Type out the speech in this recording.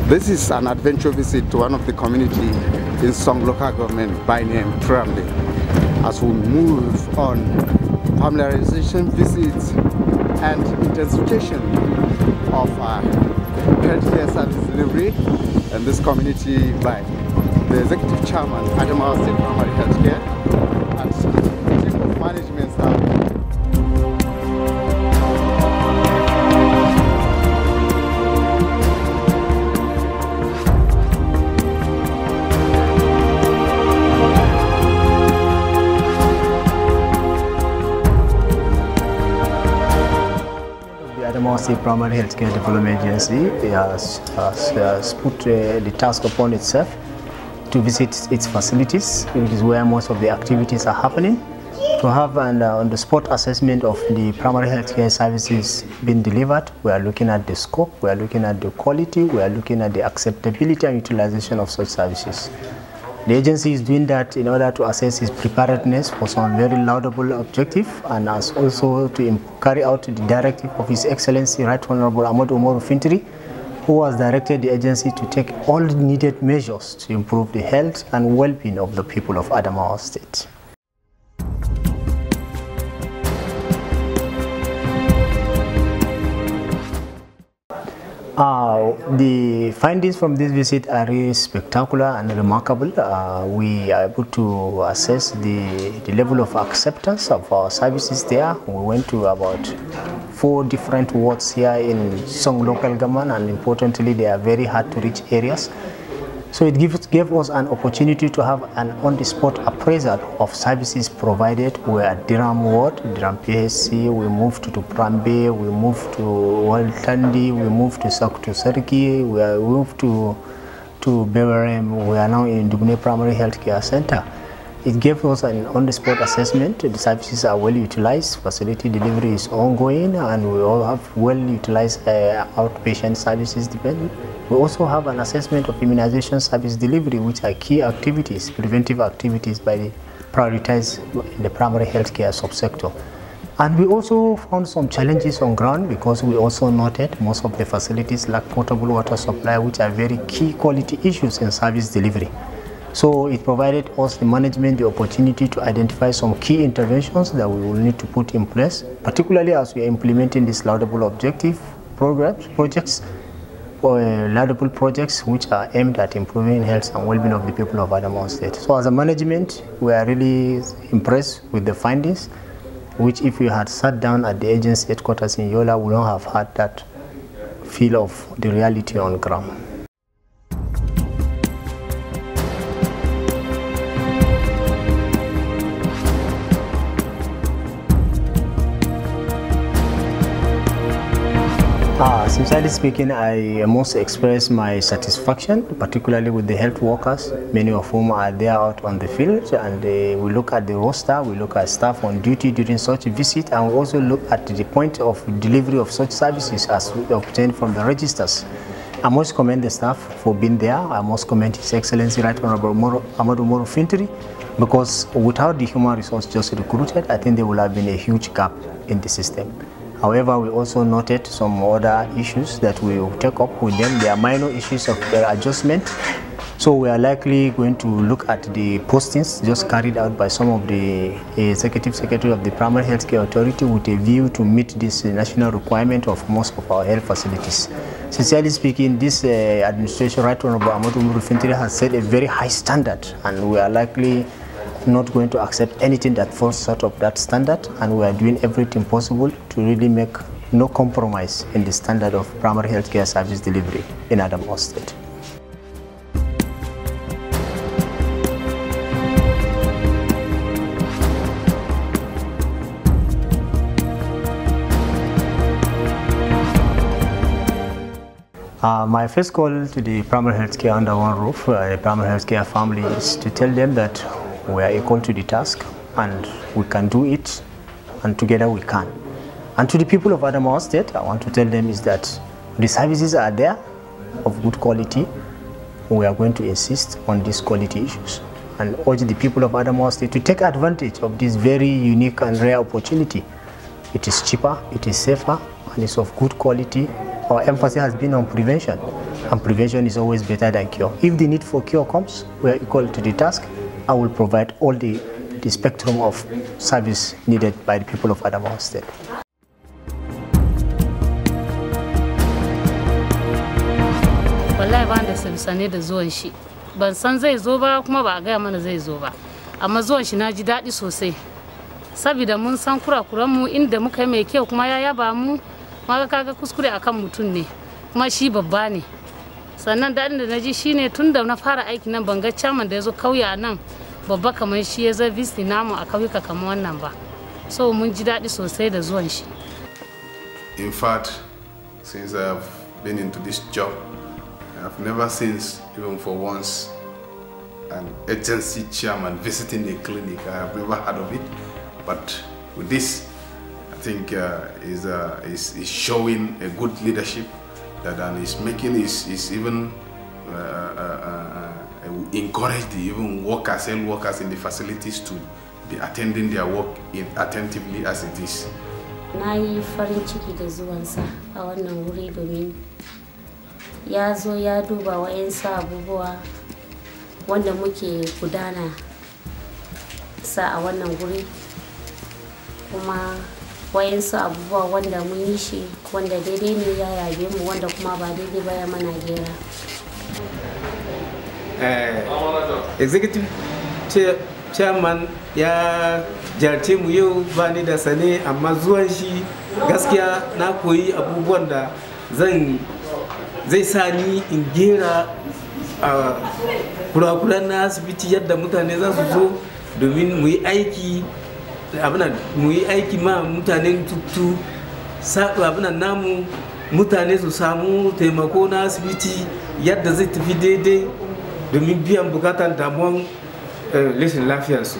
This is an adventure visit to one of the community in Song local government by name Trambe. As we move on familiarization visits and intensification of healthcare service delivery in this community by the Executive Chairman, Adamawa State Primary Healthcare, and the team of management staff. Adamawa State Primary Healthcare Development Agency has put the task upon itself to visit its facilities, which is where most of the activities are happening, to have an on-the-spot assessment of the primary healthcare services being delivered. We are looking at the scope, we are looking at the quality, we are looking at the acceptability and utilization of such services. The agency is doing that in order to assess its preparedness for some very laudable objective, and as also to carry out the directive of His Excellency Right Honorable Ahmad Umaru Fintiri, who has directed the agency to take all needed measures to improve the health and well-being of the people of Adamawa State. The findings from this visit are really spectacular and remarkable. We are able to assess the level of acceptance of our services there. We went to about 4 different wards here in Song local government, and importantly, they are very hard to reach areas. So it gave us an opportunity to have an on-the-spot appraisal of services provided. We are at Diram Ward, Diram PHC, we moved to Prambe, we moved to Waltandi, we moved to Serki, we moved to Beverem, we are now in Dubne Primary Healthcare Center. It gave us an on-the-spot assessment. The services are well utilized, facility delivery is ongoing, and we all have well utilized outpatient services. We also have an assessment of immunization service delivery, which are key activities, preventive activities by the prioritized in the primary healthcare subsector. And we also found some challenges on ground, because we also noted most of the facilities lack potable water supply, which are very key quality issues in service delivery. So it provided us, the management, the opportunity to identify some key interventions that we will need to put in place, particularly as we are implementing these laudable objective projects which are aimed at improving health and well-being of the people of Adamawa State. So as a management, we are really impressed with the findings, which if we had sat down at the agency headquarters in Yola, we don't have had that feel of the reality on ground. Sincerely speaking, I must express my satisfaction, particularly with the health workers, many of whom are there out on the field, and we look at the roster, we look at staff on duty during such a visit, and we also look at the point of delivery of such services as we obtain from the registers. I must commend the staff for being there. I must commend His Excellency Right Honorable Ahmad Umaru Fintiri, because without the human resource just recruited, I think there would have been a huge gap in the system. However, we also noted some other issues that we will take up with them. They are minor issues of their adjustment. So we are likely going to look at the postings just carried out by some of the Executive Secretary of the Primary Healthcare Authority, with a view to meet this national requirement of most of our health facilities. Sincerely speaking, this administration, Right Honorable Ahmad Umaru Fintiri, has set a very high standard, and we are likely not going to accept anything that falls short of that standard, and we are doing everything possible to really make no compromise in the standard of primary healthcare service delivery in Adamawa State. My first call to the primary healthcare under one roof, the primary healthcare family, is to tell them that we are equal to the task and we can do it, and together we can. And to the people of Adamawa State, I want to tell them is that the services are there of good quality. We are going to insist on these quality issues and urge the people of Adamawa State to take advantage of this very unique and rare opportunity. It is cheaper, it is safer, and it's of good quality. Our emphasis has been on prevention. And prevention is always better than cure. If the need for cure comes, we are equal to the task. I will provide all the spectrum of service needed by the people of Adamawa State. Wallahi ba da sane da zuwan shi. Ban san zai zo ba kuma ba ga mana zai zo ba. Amma zuwan shi na ji daɗi sosai. Saboda mun san kurakuran mu inda muka yi mai kyau kuma ya yaba mu, ma kaga kuskure akan mutum ne. Kuma shi babba ne. Sannan daɗin da na ji shine tun da na fara aiki nan ban ga chairman da ya zo kauya nan babba kamar shi ya zo visit namu a kauyuka kamar wannan ba. So mun ji daɗi sosai da zuwan shi. In fact, since I've been into this job, I've never seen, even for once, an agency chairman visiting a clinic. I have never heard of it, but with this, I think is showing a good leadership that is making is even encourage the even workers, health workers in the facilities to be attending their work attentively as it is. Na yi farin ciki da zuwansa a wannan wuri domin ya zo ya duba wa'yansu abubuwa wanda muke gudana sa a wannan wuri, kuma wa'yansu abubuwa wanda mun yi shi wanda daidai ne ya yabe mu, wanda kuma ba daidai ba ya mana gera. Executive chairman ya jarce mu yau ba ni da sane, amma zuwan shi gaskiya na koyi abubuwan da zai sa ni in gera a kurakuran na asibiti, yadda mutane za su zo domin mu yi aiki ma mutanen tuttu abinan namu, mutane su samu taimako na asibiti yadda zai tafi daidai domin biyan bukatan damuwan rashin lafiyarsu.